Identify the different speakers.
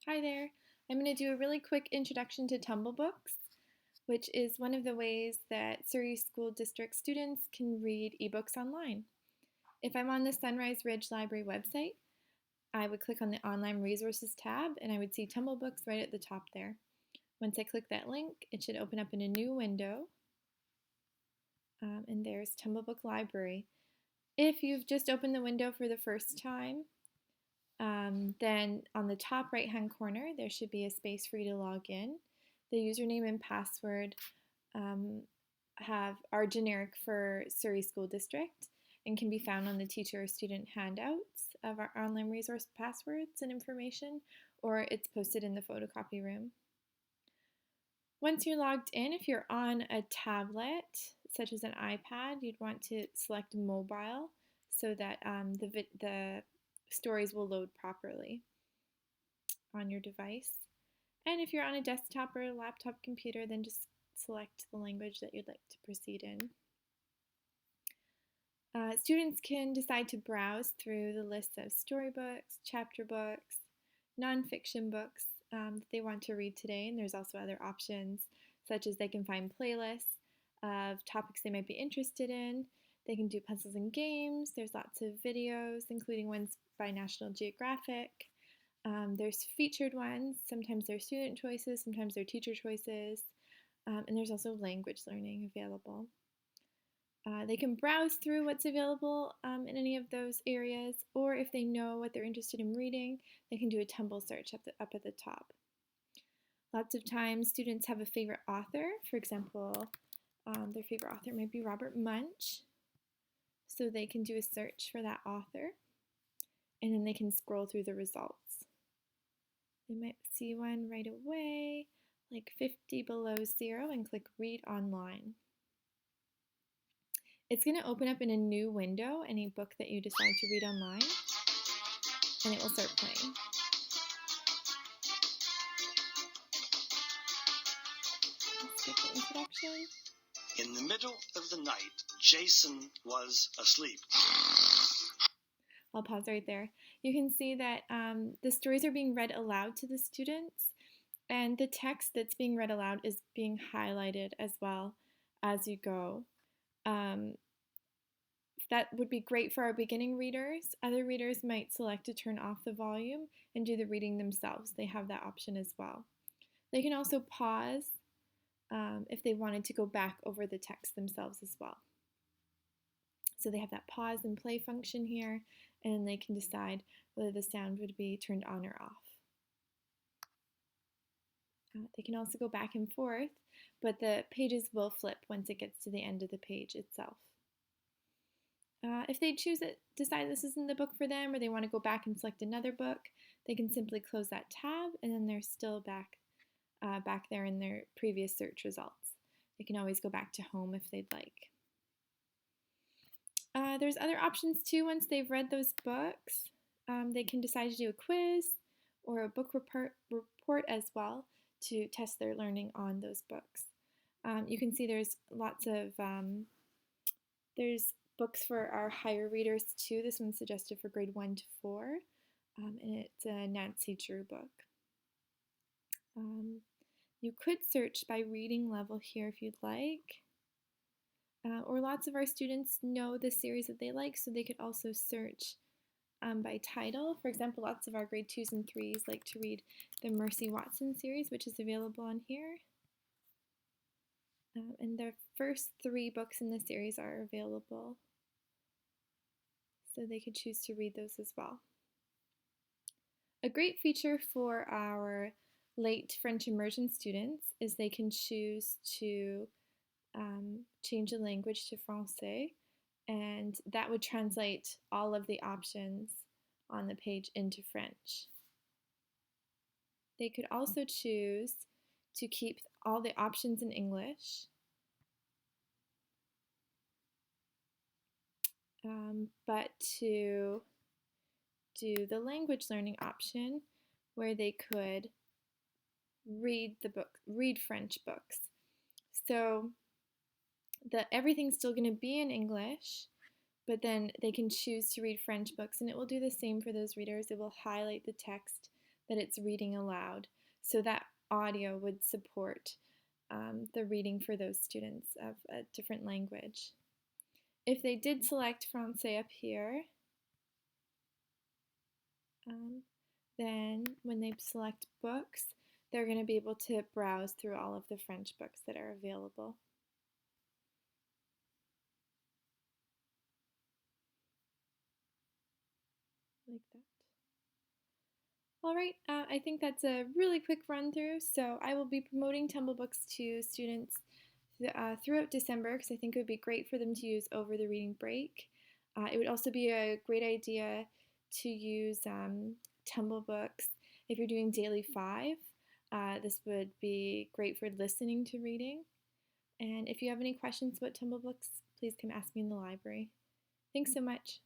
Speaker 1: Hi there. I'm going to do a really quick introduction to Tumble Books, which is one of the ways that Surrey School District students can read ebooks online. If I'm on the Sunrise Ridge Library website, I would click on the Online Resources tab and I would see Tumble Books right at the top there. Once I click that link, it should open up in a new window, and there's Tumble Book Library. If you've just opened the window for the first time, then on the top right hand corner there should be a space for you to log in. The username and password are generic for Surrey School District and can be found on the teacher or student handouts of our online resource passwords and information, or it's posted in the photocopy room. Once you're logged in, if you're on a tablet such as an iPad, you'd want to select mobile so that the stories will load properly on your device. And if you're on a desktop or a laptop computer, then just select the language that you'd like to proceed in. Students can decide to browse through the list of storybooks, chapter books, nonfiction books that they want to read today, and there's also other options such as they can find playlists of topics they might be interested in. They can do puzzles and games. There's lots of videos, including ones by National Geographic. There's featured ones. Sometimes they're student choices, sometimes they're teacher choices, and there's also language learning available. They can browse through what's available in any of those areas, or if they know what they're interested in reading, they can do a Tumble search up at the top. Lots of times students have a favorite author. For example, their favorite author might be Robert Munsch, so they can do a search for that author, and then they can scroll through the results. They might see one right away, like 50 Below Zero, and click Read Online. It's going to open up in a new window any book that you decide to read online, and it will start playing. Let's get the introduction.
Speaker 2: In the middle of the night, Jason was asleep.
Speaker 1: I'll pause right there. You can see that the stories are being read aloud to the students, and the text that's being read aloud is being highlighted as well as you go. That would be great for our beginning readers. Other readers might select to turn off the volume and do the reading themselves. They have that option as well. They can also pause if they wanted to go back over the text themselves as well. So they have that pause and play function here, and they can decide whether the sound would be turned on or off. They can also go back and forth, but the pages will flip once it gets to the end of the page itself. If they decide this isn't the book for them, or they want to go back and select another book, they can simply close that tab, and then they're still back there in their previous search results. They can always go back to home if they'd like. There's other options too. Once they've read those books, they can decide to do a quiz or a book report as well to test their learning on those books. You can see there's lots of there's books for our higher readers too. This one's suggested for grade 1 to 4, and it's a Nancy Drew book. You could search by reading level here if you'd like, or lots of our students know the series that they like, so they could also search by title. For example, lots of our grade 2s and 3s like to read the Mercy Watson series, which is available on here. And the first 3 books in the series are available, so they could choose to read those as well. A great feature for our late French immersion students is they can choose to change the language to Francais, and that would translate all of the options on the page into French. They could also choose to keep all the options in English, but to do the language learning option where they could read French books. So everything's still going to be in English, but then they can choose to read French books, and it will do the same for those readers. It will highlight the text that it's reading aloud. So that audio would support the reading for those students of a different language. If they did select Francais up here, then when they select books, they're going to be able to browse through all of the French books that are available. Like that. All right, I think that's a really quick run through. So I will be promoting Tumble books to students throughout December because I think it would be great for them to use over the reading break. It would also be a great idea to use Tumble books if you're doing daily 5. This would be great for listening to reading. And if you have any questions about Tumble books, please come ask me in the library. Thanks so much.